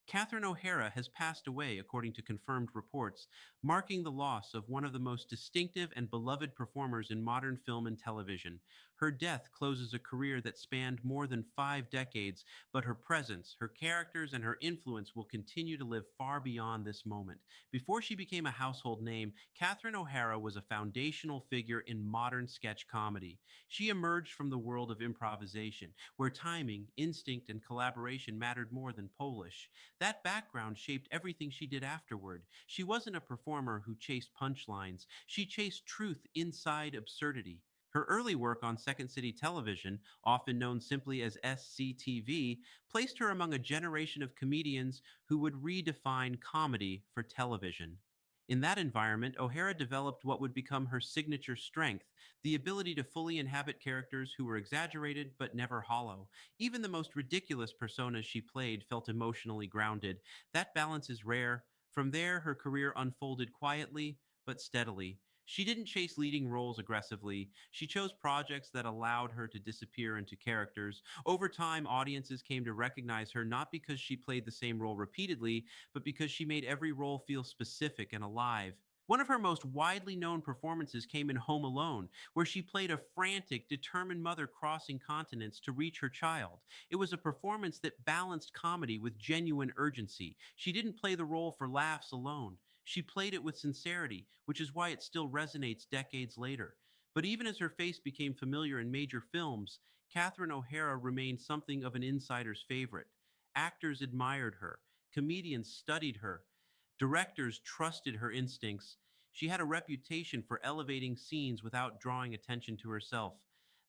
Catherine O'Hara has passed away, according to confirmed reports, marking the loss of one of the most distinctive and beloved performers in modern film and television. Her death closes a career that spanned more than 5 decades, but her presence, her characters, and her influence will continue to live far beyond this moment. Before she became a household name, Catherine O'Hara was a foundational figure in modern sketch comedy. She emerged from the world of improvisation, where timing, instinct, and collaboration mattered more than polish. That background shaped everything she did afterward. She wasn't a performer who chased punchlines, she chased truth inside absurdity. Her early work on Second City Television, often known simply as SCTV, placed her among a generation of comedians who would redefine comedy for television. In that environment, O'Hara developed what would become her signature strength, the ability to fully inhabit characters who were exaggerated but never hollow. Even the most ridiculous personas she played felt emotionally grounded. That balance is rare. From there, her career unfolded quietly but steadily. She didn't chase leading roles aggressively. She chose projects that allowed her to disappear into characters. Over time, audiences came to recognize her not because she played the same role repeatedly, but because she made every role feel specific and alive. One of her most widely known performances came in Home Alone, where she played a frantic, determined mother crossing continents to reach her child. It was a performance that balanced comedy with genuine urgency. She didn't play the role for laughs alone. She played it with sincerity, which is why it still resonates decades later. But even as her face became familiar in major films, Catherine O'Hara remained something of an insider's favorite. Actors admired her, comedians studied her, directors trusted her instincts. She had a reputation for elevating scenes without drawing attention to herself.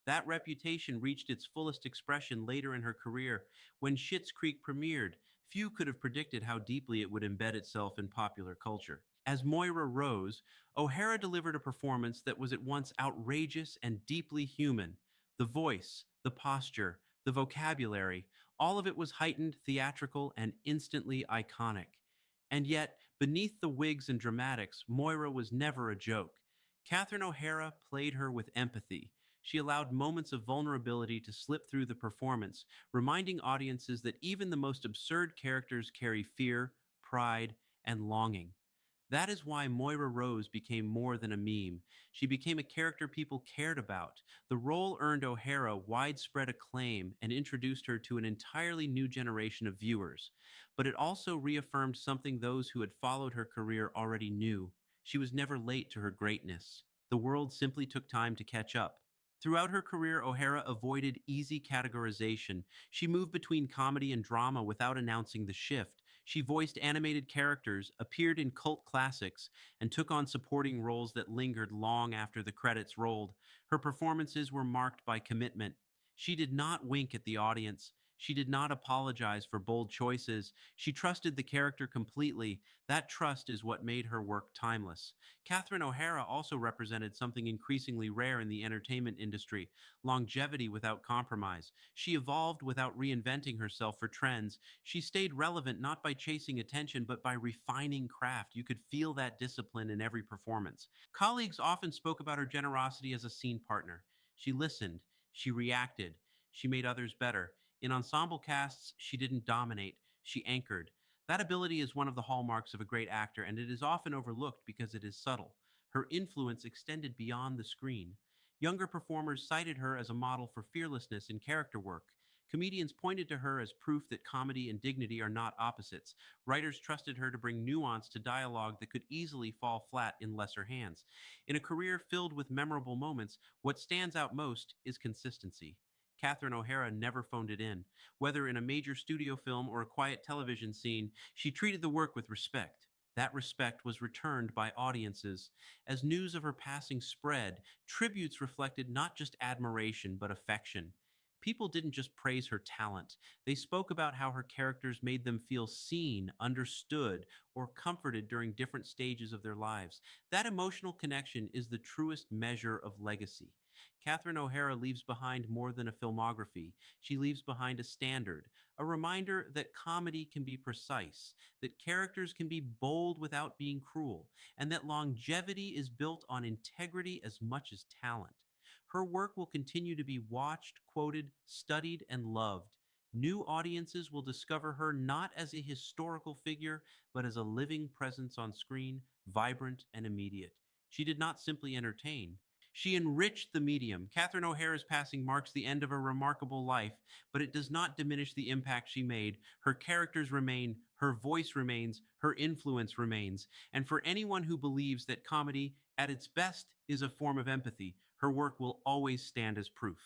That reputation reached its fullest expression later in her career. When Schitt's Creek premiered, few could have predicted how deeply it would embed itself in popular culture. As Moira Rose, O'Hara delivered a performance that was at once outrageous and deeply human. The voice, the posture, the vocabulary, all of it was heightened, theatrical, and instantly iconic. And yet, beneath the wigs and dramatics, Moira was never a joke. Catherine O'Hara played her with empathy. She allowed moments of vulnerability to slip through the performance, reminding audiences that even the most absurd characters carry fear, pride, and longing. That is why Moira Rose became more than a meme. She became a character people cared about. The role earned O'Hara widespread acclaim and introduced her to an entirely new generation of viewers. But it also reaffirmed something those who had followed her career already knew. She was never late to her greatness. The world simply took time to catch up. Throughout her career, O'Hara avoided easy categorization. She moved between comedy and drama without announcing the shift. She voiced animated characters, appeared in cult classics, and took on supporting roles that lingered long after the credits rolled. Her performances were marked by commitment. She did not wink at the audience. She did not apologize for bold choices. She trusted the character completely. That trust is what made her work timeless. Catherine O'Hara also represented something increasingly rare in the entertainment industry: longevity without compromise. She evolved without reinventing herself for trends. She stayed relevant not by chasing attention, but by refining craft. You could feel that discipline in every performance. Colleagues often spoke about her generosity as a scene partner. She listened, she reacted, she made others better. In ensemble casts, she didn't dominate, she anchored. That ability is one of the hallmarks of a great actor, and it is often overlooked because it is subtle. Her influence extended beyond the screen. Younger performers cited her as a model for fearlessness in character work. Comedians pointed to her as proof that comedy and dignity are not opposites. Writers trusted her to bring nuance to dialogue that could easily fall flat in lesser hands. In a career filled with memorable moments, what stands out most is consistency. Catherine O'Hara never phoned it in. Whether in a major studio film or a quiet television scene, she treated the work with respect. That respect was returned by audiences. As news of her passing spread, tributes reflected not just admiration, but affection. People didn't just praise her talent, they spoke about how her characters made them feel seen, understood, or comforted during different stages of their lives. That emotional connection is the truest measure of legacy. Catherine O'Hara leaves behind more than a filmography. She leaves behind a standard, a reminder that comedy can be precise, that characters can be bold without being cruel, and that longevity is built on integrity as much as talent. Her work will continue to be watched, quoted, studied, and loved. New audiences will discover her not as a historical figure, but as a living presence on screen, vibrant and immediate. She did not simply entertain. She enriched the medium. Catherine O'Hara's passing marks the end of a remarkable life, but it does not diminish the impact she made. Her characters remain, her voice remains, her influence remains. And for anyone who believes that comedy, at its best, is a form of empathy, her work will always stand as proof.